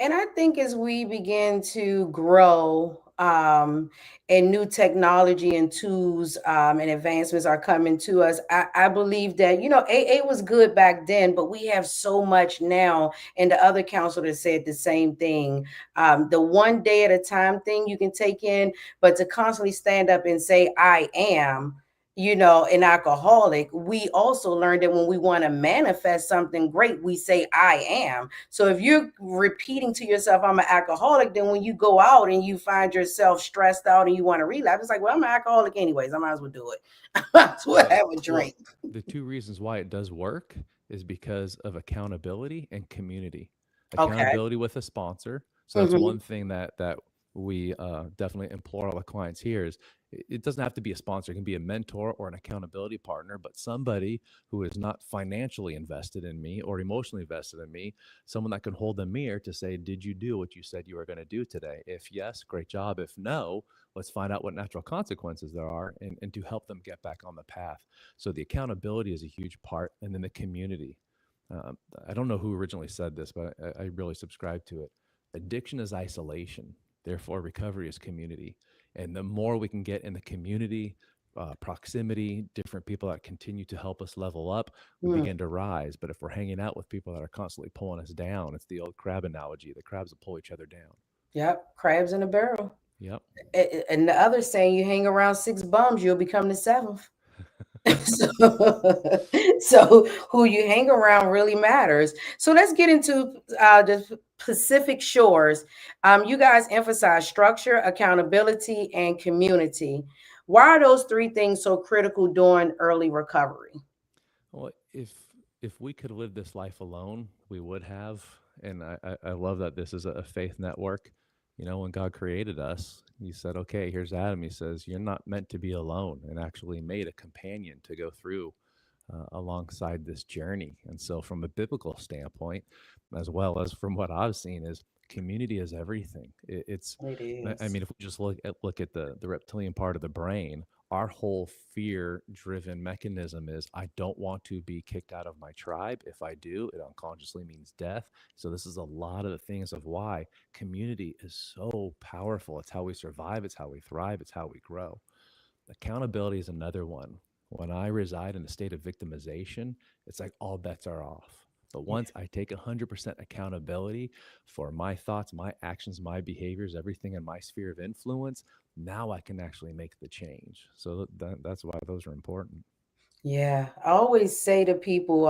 And I think as we begin to grow and new technology and tools and advancements are coming to us, I believe that, AA was good back then, but we have so much now. And the other counselor said the same thing. The one day at a time thing you can take in, but to constantly stand up and say, I am, an alcoholic, we also learned that when we want to manifest something great, we say, I am. So if you're repeating to yourself, I'm an alcoholic, then when you go out and you find yourself stressed out and you want to relapse, it's like, well, I'm an alcoholic anyways. I might as well do it. I might as well
Yeah.
have a
Well,
drink.
the two reasons why it does work is because of accountability and community.
Okay.
Accountability with a sponsor. So that's
Hmm.
one thing that we definitely implore all the clients here is it doesn't have to be a sponsor. It can be a mentor or an accountability partner, but somebody who is not financially invested in me or emotionally invested in me, someone that can hold the mirror to say, did you do what you said you were going to do today? If yes, great job. If no, let's find out what natural consequences there are and to help them get back on the path. So the accountability is a huge part. And then the community. Um, I don't know who originally said this, but I really subscribe to it. Addiction is isolation. Therefore, recovery is community. And the more we can get in the community, proximity, different people that continue to help us level up, we begin to rise. But if we're hanging out with people that are constantly pulling us down, it's the old crab analogy. The crabs will pull each other down.
Yep. Crabs in a barrel.
Yep.
And the other saying, you hang around six bums, you'll become the seventh. so, so who you hang around really matters. So let's get into the Pacific Shores. You guys emphasize structure, accountability, and community. Why are those three things so critical during early recovery?
Well, if we could live this life alone, we would have. And I love that this is a faith network. You know, when God created us, He said, "Okay, here's Adam." He says, "You're not meant to be alone," and actually made a companion to go through alongside this journey. And so, from a biblical standpoint, as well as from what I've seen, is community is everything. It's,
It
I
is.
mean, if we just look at the reptilian part of the brain, our whole fear-driven mechanism is I don't want to be kicked out of my tribe. If I do, it unconsciously means death. So this is a lot of the things of why community is so powerful. It's how we survive. It's how we thrive. It's how we grow. Accountability is another one. When I reside in a state of victimization, it's like all bets are off. But
Yeah.
once I take 100% accountability for my thoughts, my actions, my behaviors, everything in my sphere of influence, now I can actually make the change. So that's why those are important.
Yeah. I always say to people,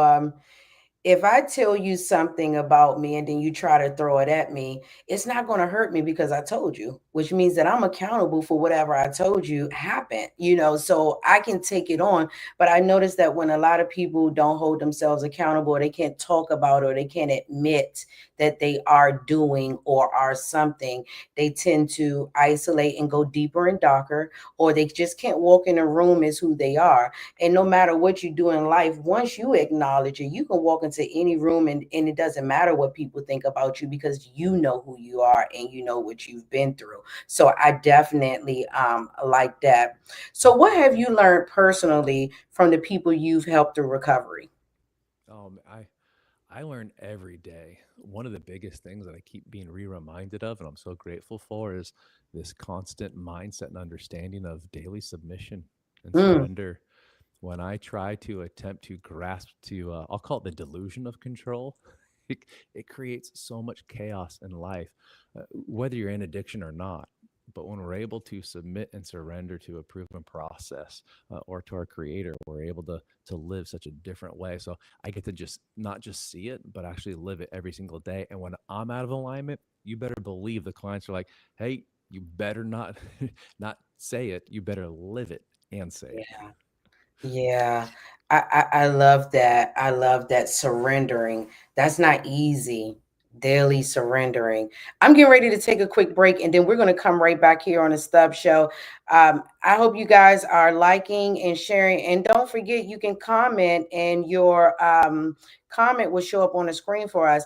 if I tell you something about me and then you try to throw it at me, it's not going to hurt me because I told you, which means that I'm accountable for whatever I told you happened, so I can take it on. But I notice that when a lot of people don't hold themselves accountable, or they can't talk about it, or they can't admit that they are doing or are something, they tend to isolate and go deeper and darker, or they just can't walk in a room as who they are. And no matter what you do in life, once you acknowledge it, you can walk into any room, and it doesn't matter what people think about you because you know who you are and you know what you've been through. So I definitely like that. So what have you learned personally from the people you've helped through recovery?
I learn every day. One of the biggest things that I keep being reminded of, and I'm so grateful for, is this constant mindset and understanding of daily submission and
Mm,
surrender. When I try to attempt to grasp to, I'll call it the delusion of control, it, it creates so much chaos in life, whether you're in addiction or not. But when we're able to submit and surrender to a proven process or to our creator, we're able to live such a different way. So I get to just not just see it, but actually live it every single day. And when I'm out of alignment, you better believe the clients are like, hey, you better not not say it, you better live it and say it.
yeah. Yeah, I love that. I love that surrendering. That's not easy. Daily surrendering. I'm getting ready to take a quick break and then we're going to come right back here on the Stubbs Show. I hope you guys are liking and sharing. And don't forget, you can comment, and your comment will show up on the screen for us.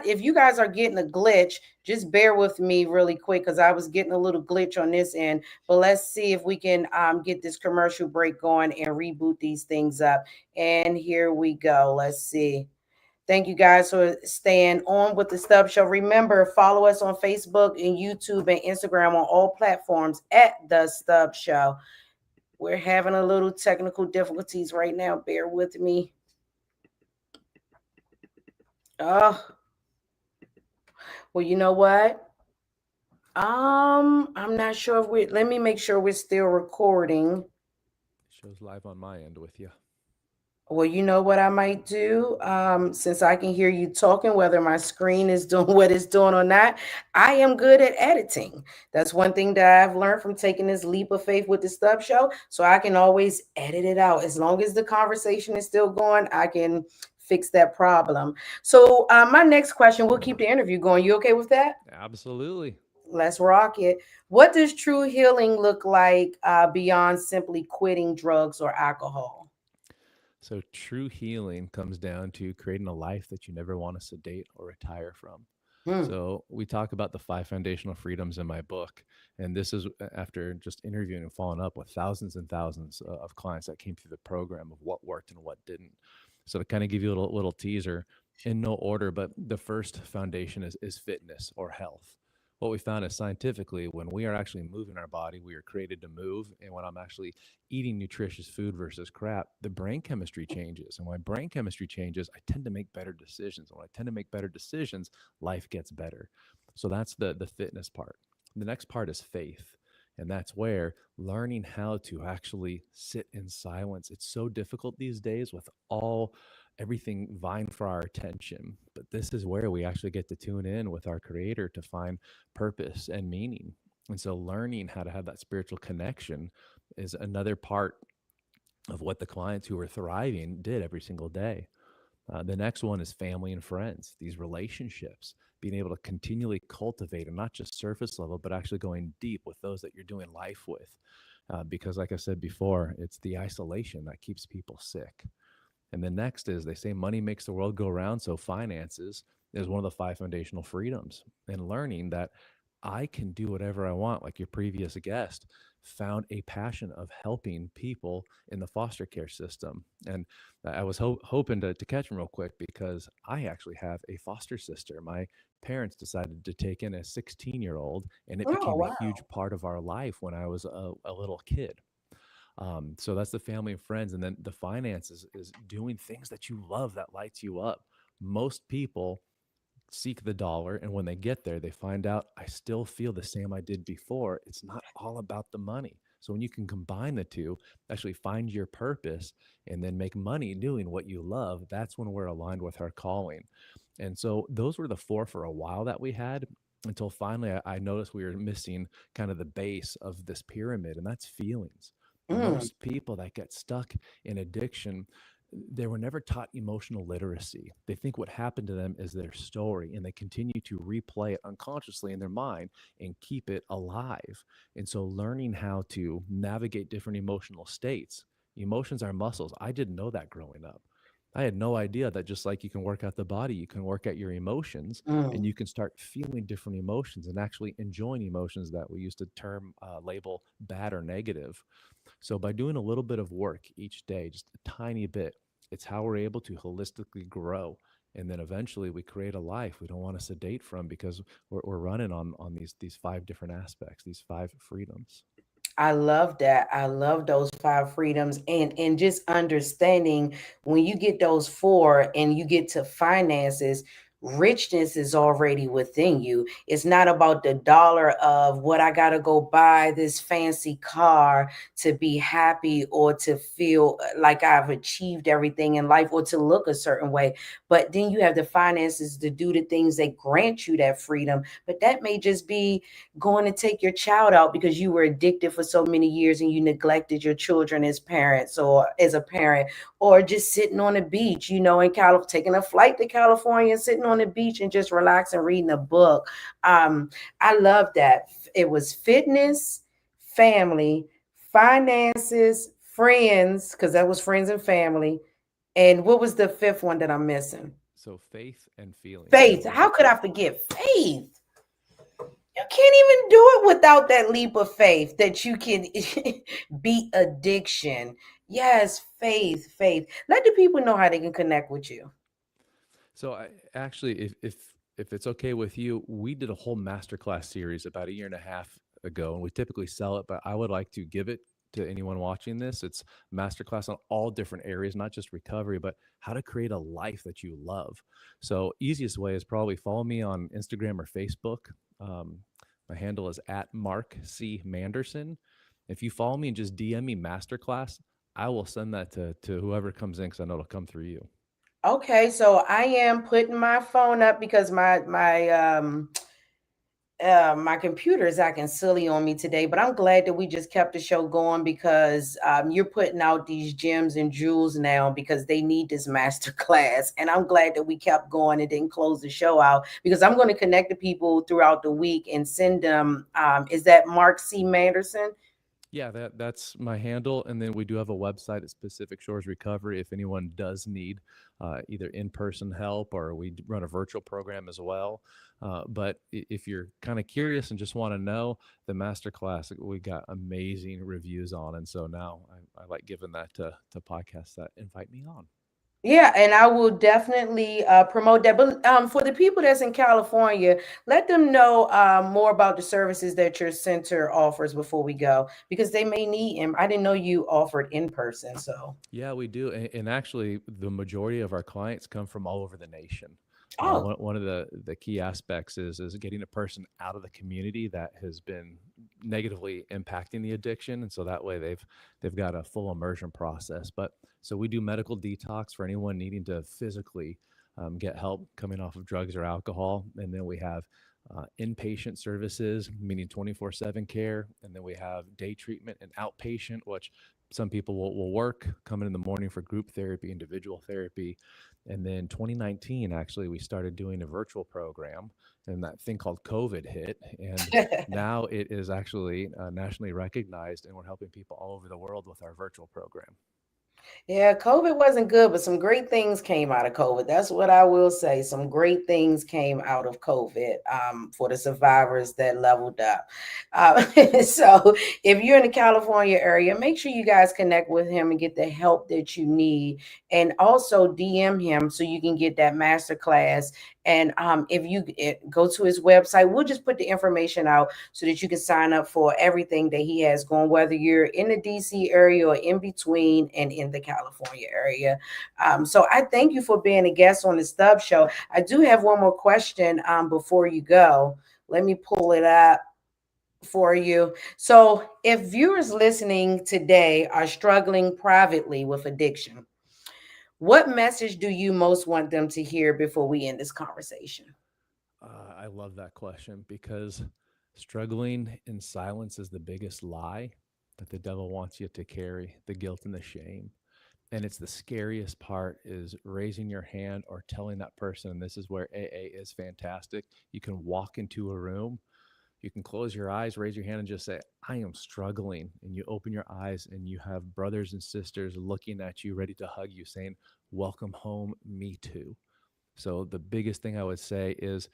If you guys are getting a glitch, just bear with me really quick because I was getting a little glitch on this end. But let's see if we can get this commercial break going and reboot these things up. And here we go. Let's see. Thank you guys for staying on with the Stubbs Show. Remember, follow us on Facebook and YouTube and Instagram on all platforms at the Stubbs Show. We're having a little technical difficulties right now. Bear with me. Oh, well, you know what? I'm not sure if let me make sure we're still recording.
Shows live on my end with you.
Well, you know what I might do? Since I can hear you talking, whether my screen is doing what it's doing or not, I am good at editing. That's one thing that I've learned from taking this leap of faith with the Stubbs Show. So I can always edit it out. As long as the conversation is still going, I can fix that problem. So my next question, we'll keep the interview going. You okay with that?
Absolutely.
Let's rock it. What does true healing look like beyond simply quitting drugs or alcohol?
So true healing comes down to creating a life that you never want to sedate or retire from.
Hmm.
So we talk about the five foundational freedoms in my book, and this is after just interviewing and following up with thousands and thousands of clients that came through the program of what worked and what didn't. So to kind of give you a little teaser, in no order, but the first foundation is fitness or health. What we found is scientifically, when we are actually moving our body, we are created to move. And when I'm actually eating nutritious food versus crap, the brain chemistry changes. And when brain chemistry changes, I tend to make better decisions. And when I tend to make better decisions, life gets better. So that's the fitness part. The next part is faith. And that's where learning how to actually sit in silence. It's so difficult these days with everything vying for our attention. But this is where we actually get to tune in with our creator to find purpose and meaning. And so learning how to have that spiritual connection is another part of what the clients who are thriving did every single day. The next one is family and friends, these relationships, being able to continually cultivate and not just surface level, but actually going deep with those that you're doing life with. Because, like I said before, it's the isolation that keeps people sick. And the next is they say money makes the world go round. So finances is one of the five foundational freedoms, and learning that I can do whatever I want, like your previous guest found a passion of helping people in the foster care system. And I was hoping to catch him real quick because I actually have a foster sister. My parents decided to take in a 16-year-old, and it
Oh,
became a
wow.
huge part of our life when I was a little kid. So that's the family and friends. And then the finances is doing things that you love that lights you up. Most people seek the dollar, and when they get there, they find out I still feel the same I did before. It's not all about the money. So when you can combine the two, actually find your purpose and then make money doing what you love, that's when we're aligned with our calling. And so those were the four for a while that we had, until finally I noticed we were missing kind of the base of this pyramid, and that's feelings.
Mm,
Most people that get stuck in addiction, they were never taught emotional literacy. They think what happened to them is their story, and they continue to replay it unconsciously in their mind and keep it alive. And so learning how to navigate different emotional states. Emotions are muscles. I didn't know that growing up. I had no idea that just like you can work out the body, you can work out your emotions, and
mm.
you can start feeling different emotions and actually enjoying emotions that we used to label bad or negative. So by doing a little bit of work each day, just a tiny bit, it's how we're able to holistically grow. And then eventually we create a life we don't want to sedate from, because we're running on these five different aspects, these five freedoms.
I love that. I love those five freedoms, and just understanding when you get those four and you get to finances, richness is already within you. It's not about the dollar of what I got to go buy this fancy car to be happy or to feel like I've achieved everything in life or to look a certain way. But then you have the finances to do the things that grant you that freedom. But that may just be going to take your child out because you were addicted for so many years and you neglected your children as parents or as a parent, or just sitting on the beach, in taking a flight to California and sitting on the beach and just relaxing, reading a book. I love that. It was fitness, family, finances, friends, because that was friends and family. And what was the fifth one that I'm missing?
So faith and feelings
Faith.
were
How
the
could I
fifth.
forget faith? You can't even do it without that leap of faith that you can beat addiction. Yes, faith, faith. Let the people know how they can connect with you.
So I actually, if it's okay with you, we did a whole masterclass series about a year and a half ago, and we typically sell it, but I would like to give it to anyone watching this. It's masterclass on all different areas, not just recovery, but how to create a life that you love. So easiest way is probably follow me on Instagram or Facebook. Um, my handle is at Mark C. Manderson. If you follow me and just DM me masterclass, I will send that to whoever comes in, because I know it'll come through you.
Okay, so I am putting my phone up because my My computer is acting silly on me today, but I'm glad that we just kept the show going because you're putting out these gems and jewels now because they need this master class. And I'm glad that we kept going and didn't close the show out because I'm going to connect the people throughout the week and send them. Is that Mark C. Manderson?
Yeah, that's my handle, and then we do have a website at Specific Shores Recovery if anyone does need either in-person help, or we run a virtual program as well. But if you're kind of curious and just want to know, the masterclass we got amazing reviews on, and so now I like giving that to podcasts that invite me on.
Yeah, and I will definitely promote that. But for the people that's in California, let them know more about the services that your center offers before we go, because they may need them. I didn't know you offered in person. So,
Yeah, we do. And actually, the majority of our clients come from all over the nation.
oh,
One of the key aspects is getting a person out of the community that has been negatively impacting the addiction, and so that way they've got a full immersion process. But so we do medical detox for anyone needing to physically get help coming off of drugs or alcohol, and then we have inpatient services, meaning 24/7 care, and then we have day treatment and outpatient, which some people will work, come in the morning for group therapy, individual therapy. And then 2019, actually, we started doing a virtual program, and that thing called COVID hit. And now it is actually nationally recognized, and we're helping people all over the world with our virtual program.
yeah, COVID wasn't good, but some great things came out of COVID. That's what I will say. Some great things came out of COVID for the survivors that leveled up. So if you're in the California area, make sure you guys connect with him and get the help that you need. And also DM him so you can get that master class. And if you go to his website, we'll just put the information out so that you can sign up for everything that he has going, whether you're in the DC area or in between and in the California area. So I thank you for being a guest on the Stubbs Show. I do have one more question before you go. Let me pull it up for you. So if viewers listening today are struggling privately with addiction, what message do you most want them to hear before we end this conversation?
I love that question because struggling in silence is the biggest lie that the devil wants you to carry, the guilt and the shame. And it's the scariest part is raising your hand or telling that person, and this is where AA is fantastic. You can walk into a room, you can close your eyes, raise your hand, and just say, I am struggling. And you open your eyes, and you have brothers and sisters looking at you, ready to hug you, saying, welcome home, me too. So the biggest thing I would say is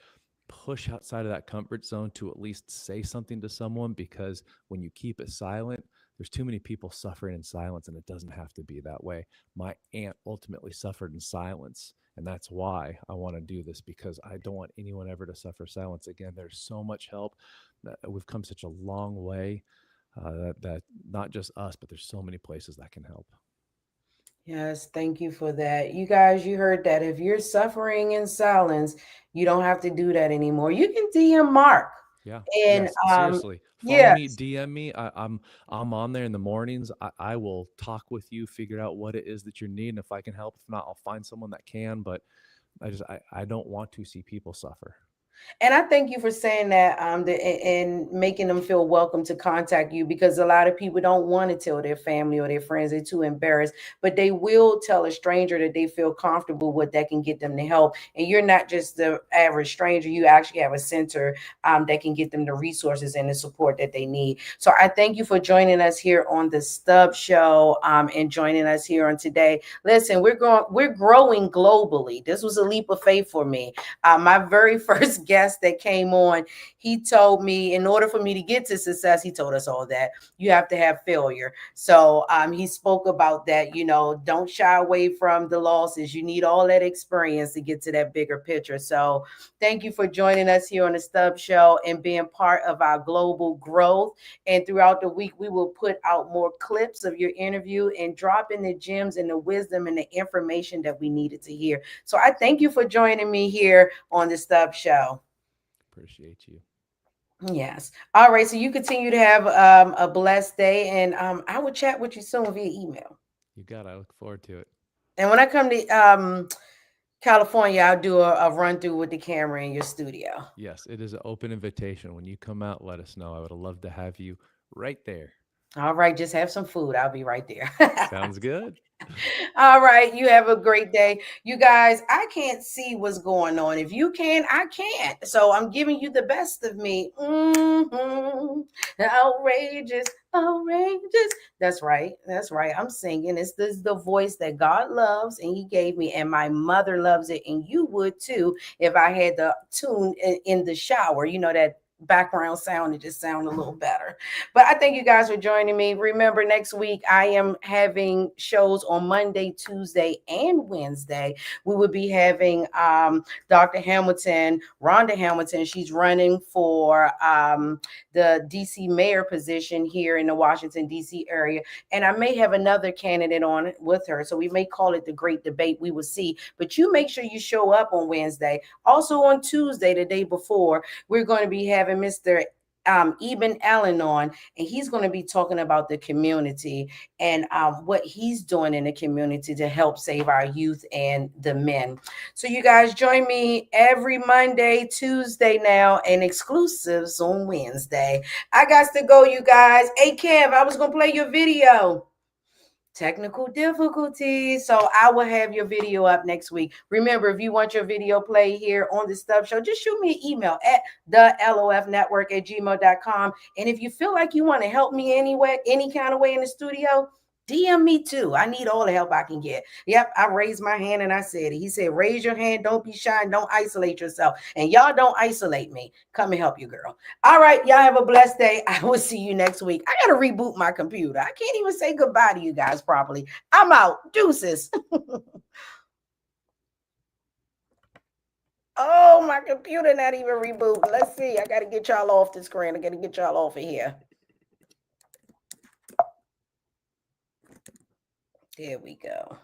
push outside of that comfort zone to at least say something to someone, because when you keep it silent, there's too many people suffering in silence, and it doesn't have to be that way. My aunt ultimately suffered in silence, and that's why I want to do this, because I don't want anyone ever to suffer silence again. There's so much help. We've come such a long way, that not just us, but there's so many places that can help.
Yes, thank you for that. You guys, you heard that. If you're suffering in silence, you don't have to do that anymore. You can DM Mark.
Yeah.
And
Yes. Seriously. Phone
yes,
me, DM me. I'm on there in the mornings. I will talk with you, figure out what it is that you're needing. If I can help, if not, I'll find someone that can. But I don't want to see people suffer.
and I thank you for saying that, and making them feel welcome to contact you, because a lot of people don't want to tell their family or their friends. They're too embarrassed, but they will tell a stranger that they feel comfortable with, that can get them the help. And you're not just the average stranger. You actually have a center that can get them the resources and the support that they need. So I thank you for joining us here on the Stubbs Show, and joining us here on today. Listen, we're growing globally. This was a leap of faith for me. My very first guest that came on, he told me in order for me to get to success, he told us all that you have to have failure. So he spoke about that, don't shy away from the losses. You need all that experience to get to that bigger picture. So thank you for joining us here on the Stubbs Show and being part of our global growth. And throughout the week, we will put out more clips of your interview and drop in the gems and the wisdom and the information that we needed to hear. So I thank you for joining me here on the Stubbs Show.
Appreciate you.
Yes. All right. So you continue to have a blessed day, and I will chat with you soon via email.
You got it. I look forward to it.
And when I come to California, I'll do a run through with the camera in your studio.
Yes, it is an open invitation. When you come out, let us know. I would love to have you right there.
All right, just have some food. I'll be right there.
Sounds good.
All right, you have a great day. You guys, I can't see what's going on. If you can, I can't. So I'm giving you the best of me. Outrageous, outrageous. That's right. That's right. I'm singing. This is the voice that God loves and He gave me, and my mother loves it, and you would too if I had the tune in the shower. You know that background sound to just sound a little better. But I thank you guys for joining me. Remember, next week I am having shows on Monday, Tuesday, and Wednesday. We will be having Dr. Hamilton, Rhonda Hamilton. She's running for the DC mayor position here in the Washington, DC area. And I may have another candidate on with her. So we may call it the Great Debate. We will see. But you make sure you show up on Wednesday. Also on Tuesday, the day before, we're going to be having Mr. Eben Allen on, and he's going to be talking about the community and what he's doing in the community to help save our youth and the men. So you guys join me every Monday, Tuesday now, and exclusives on Wednesday. I got to go, you guys. Hey, Kev, I was going to play your video. Technical difficulties. So I will have your video up next week. Remember, if you want your video played here on the Stubbs Show, just shoot me an email at thelofnetwork@gmail.com. And if you feel like you want to help me anyway, any kind of way in the studio, DM me too. I need all the help I can get. Yep, I raised my hand and I said it. He said, raise your hand, don't be shy, and don't isolate yourself. And y'all don't isolate me. Come and help you, girl. All right, y'all have a blessed day. I will see you next week. I got to reboot my computer. I can't even say goodbye to you guys properly. I'm out. Deuces. Oh, my computer not even rebooting. Let's see. I got to get y'all off the screen. I got to get y'all off of here. There we go.